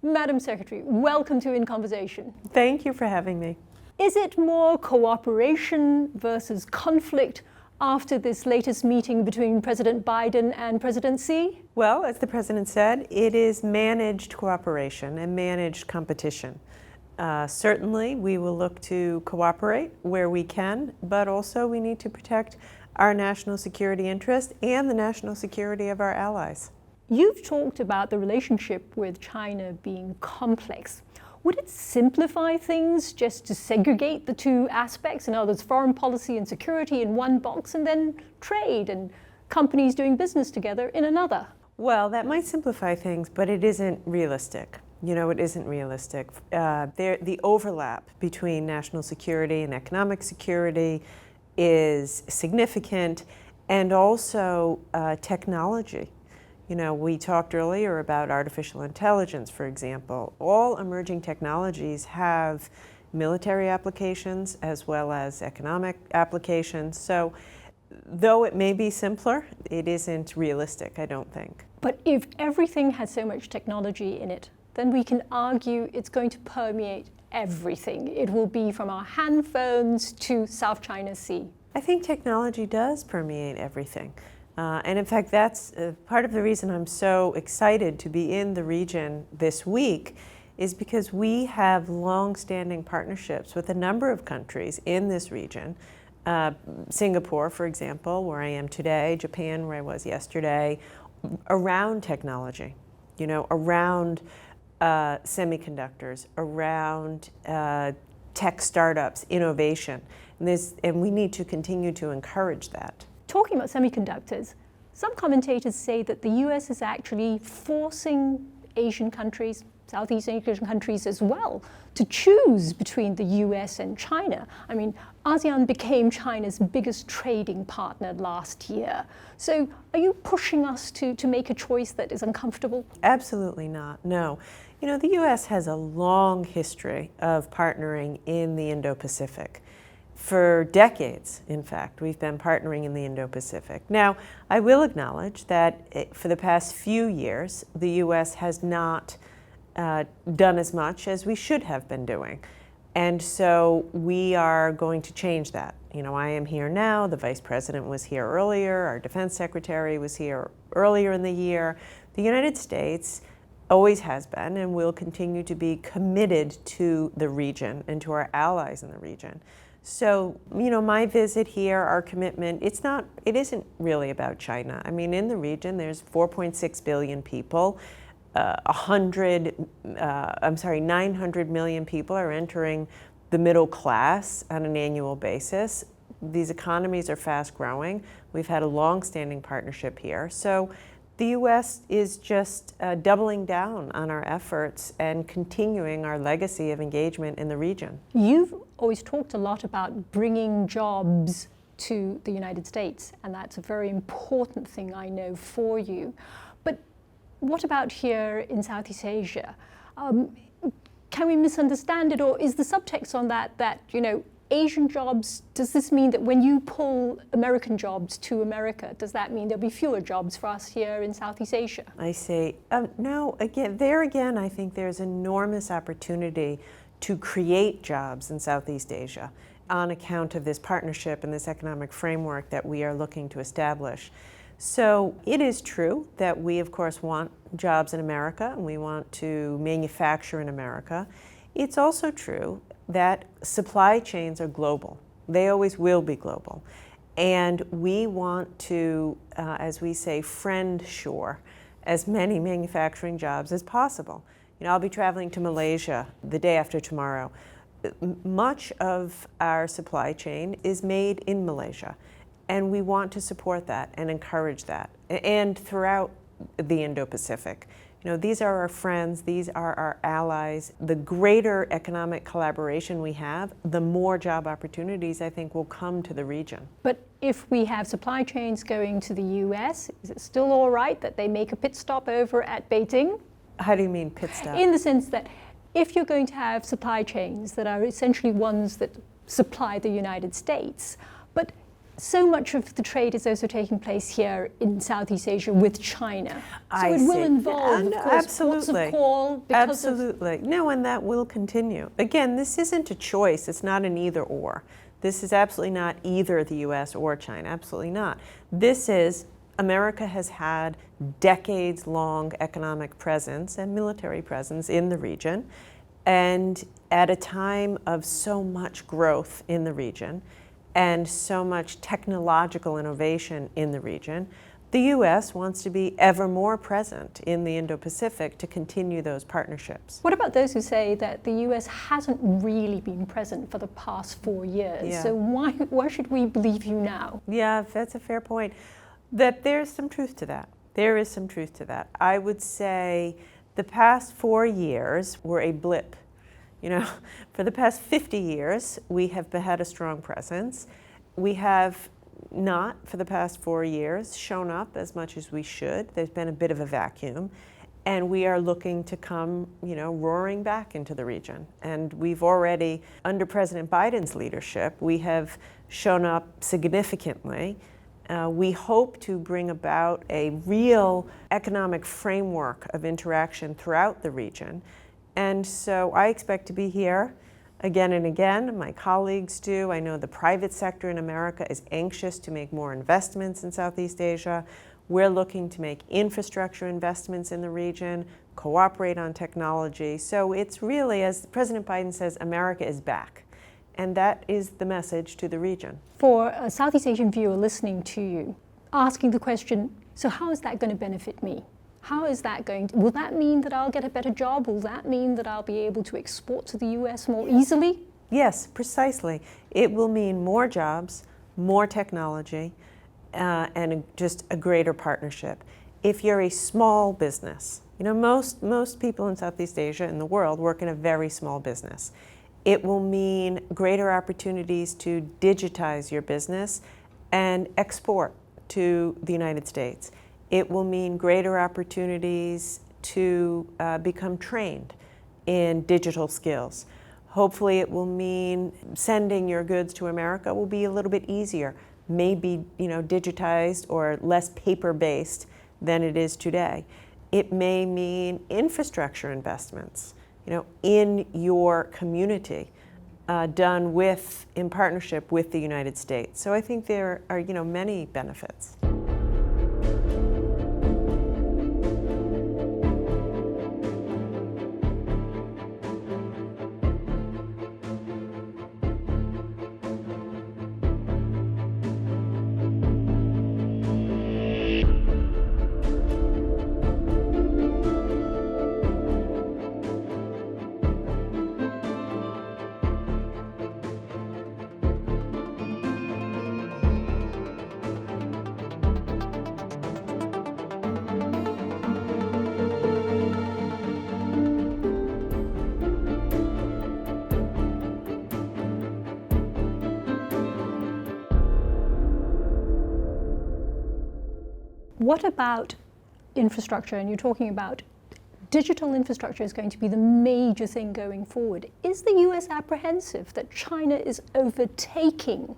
Madam Secretary, welcome to In Conversation. Thank you for having me. Is it more cooperation versus conflict after this latest meeting between President Biden and President Xi? Well, as the President said, it is managed cooperation and managed competition. Certainly, we will look to cooperate where we can, but also we need to protect our national security interest and the national security of our allies. You've talked about the relationship with China being complex. Would it simplify things just to segregate the two aspects, in other words, foreign policy and security in one box, and then trade and companies doing business together in another? Well, that might simplify things, but it isn't realistic. It isn't realistic. The overlap between national security and economic security is significant, and also technology. We talked earlier about artificial intelligence, for example. All emerging technologies have military applications as well as economic applications. So though it may be simpler, it isn't realistic, I don't think. But if everything has so much technology in it, then we can argue it's going to permeate everything. It will be from our handphones to South China Sea. I think technology does permeate everything. And in fact, that's part of the reason I'm so excited to be in the region this week, is because we have long-standing partnerships with a number of countries in this region. Singapore, for example, where I am today, Japan, where I was yesterday, around technology, around semiconductors, around tech startups, innovation. And we need to continue to encourage that. Talking about semiconductors, some commentators say that the US is actually forcing Asian countries, Southeast Asian countries as well, to choose between the US and China. I mean, ASEAN became China's biggest trading partner last year. So are you pushing us to make a choice that is uncomfortable? Absolutely not, no. The US has a long history of partnering in the Indo-Pacific. For decades, in fact, we've been partnering in the Indo-Pacific. Now, I will acknowledge that for the past few years, the U.S. has not done as much as we should have been doing. And so we are going to change that. I am here now, the Vice President was here earlier, our Defense Secretary was here earlier in the year. The United States always has been, and will continue to be committed to the region and to our allies in the region. So, my visit here, our commitment, it isn't really about China. I mean, in the region, there's 4.6 billion people. 900 million people are entering the middle class on an annual basis. These economies are fast growing. We've had a long-standing partnership here. So the U.S. is just doubling down on our efforts and continuing our legacy of engagement in the region. You've always talked a lot about bringing jobs to the United States, and that's a very important thing, I know, for you. But what about here in Southeast Asia? Can we misunderstand it, or is the subtext on that Asian jobs, does this mean that when you pull American jobs to America, does that mean there'll be fewer jobs for us here in Southeast Asia? I say, no, again, I think there's enormous opportunity to create jobs in Southeast Asia on account of this partnership and this economic framework that we are looking to establish. So it is true that we, of course, want jobs in America and we want to manufacture in America. It's also true that supply chains are global. They always will be global. And we want to, as we say, friend shore as many manufacturing jobs as possible. I'll be traveling to Malaysia the day after tomorrow. Much of our supply chain is made in Malaysia, and we want to support that and encourage that, and throughout the Indo-Pacific. These are our friends, these are our allies. The greater economic collaboration we have, the more job opportunities I think will come to the region. But if we have supply chains going to the US, is it still all right that they make a pit stop over at Beijing? How do you mean pit stop? In the sense that if you're going to have supply chains that are essentially ones that supply the United States, but so much of the trade is also taking place here in Southeast Asia with China. So it will involve, of course, ports of call. Absolutely. No, and that will continue. Again, this isn't a choice. It's not an either or. This is absolutely not either the US or China. Absolutely not. This is, America has had decades-long economic presence and military presence in the region. And at a time of so much growth in the region, and so much technological innovation in the region, the U.S. wants to be ever more present in the Indo-Pacific to continue those partnerships. What about those who say that the U.S. hasn't really been present for the past 4 years? Yeah. So why should we believe you now? Yeah, that's a fair point. That there's some truth to that. There is some truth to that. I would say the past 4 years were a blip. For the past 50 years, we have had a strong presence. We have not, for the past 4 years, shown up as much as we should. There's been a bit of a vacuum. And we are looking to come, roaring back into the region. And we've already, under President Biden's leadership, we have shown up significantly. We hope to bring about a real economic framework of interaction throughout the region. And so I expect to be here again and again. My colleagues do. I know the private sector in America is anxious to make more investments in Southeast Asia. We're looking to make infrastructure investments in the region, cooperate on technology. So it's really, as President Biden says, America is back. And that is the message to the region. For a Southeast Asian viewer listening to you, asking the question, so how is that going to benefit me? How is that going to, will that mean that I'll get a better job? Will that mean that I'll be able to export to the US more easily? Yes, precisely. It will mean more jobs, more technology, and just a greater partnership. If you're a small business, most people in Southeast Asia and the world work in a very small business. It will mean greater opportunities to digitize your business and export to the United States. It will mean greater opportunities to become trained in digital skills. Hopefully it will mean sending your goods to America will be a little bit easier, maybe digitized or less paper-based than it is today. It may mean infrastructure investments, in your community, done in partnership with the United States. So I think there are, many benefits. What about infrastructure? And you're talking about digital infrastructure is going to be the major thing going forward. Is the US apprehensive that China is overtaking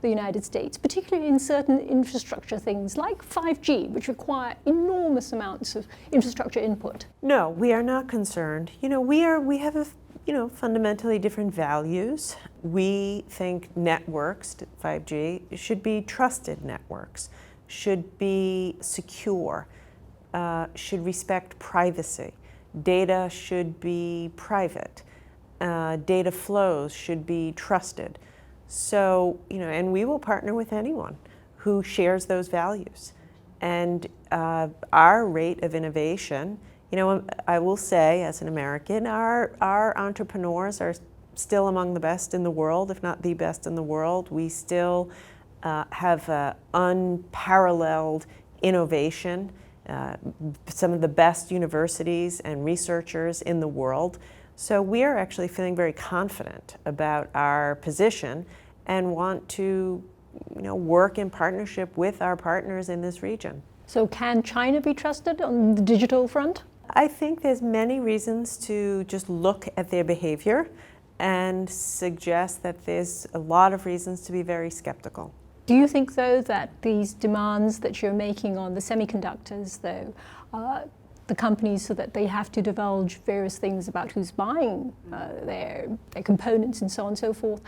the United States, particularly in certain infrastructure things like 5G, which require enormous amounts of infrastructure input? No, we are not concerned. We have fundamentally different values. We think networks, 5G, should be trusted networks, should be secure, should respect privacy. Data should be private. Data flows should be trusted. So, and we will partner with anyone who shares those values. And our rate of innovation, I will say as an American, our entrepreneurs are still among the best in the world, if not the best in the world. We still have unparalleled innovation. Some of the best universities and researchers in the world. So we are actually feeling very confident about our position and want to work in partnership with our partners in this region. So can China be trusted on the digital front? I think there's many reasons to just look at their behavior and suggest that there's a lot of reasons to be very skeptical. Do you think, though, that these demands that you're making on the semiconductors, though, the companies, so that they have to divulge various things about who's buying their components and so on and so forth,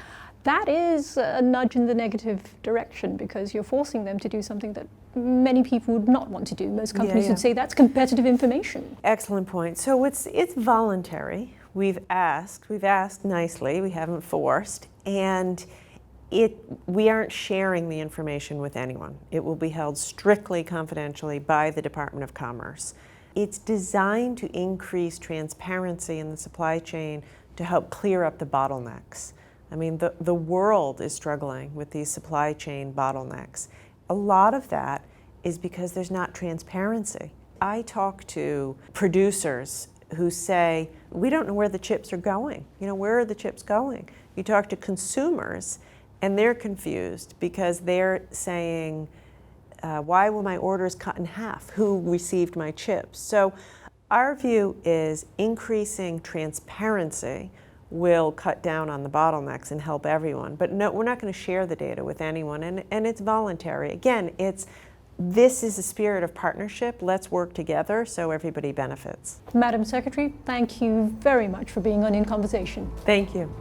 that is a nudge in the negative direction, because you're forcing them to do something that many people would not want to do. Most companies would say that's competitive information. Excellent point. So it's voluntary. We've asked nicely, we haven't forced, and we aren't sharing the information with anyone. It will be held strictly confidentially by the Department of Commerce. It's designed to increase transparency in the supply chain to help clear up the bottlenecks. I mean, the world is struggling with these supply chain bottlenecks. A lot of that is because there's not transparency. I talk to producers who say, we don't know where the chips are going. Where are the chips going? You talk to consumers, and they're confused because they're saying, why were my orders cut in half? Who received my chips? So our view is increasing transparency will cut down on the bottlenecks and help everyone. But no, we're not going to share the data with anyone, and it's voluntary. Again, this is a spirit of partnership. Let's work together so everybody benefits. Madam Secretary, thank you very much for being on In Conversation. Thank you.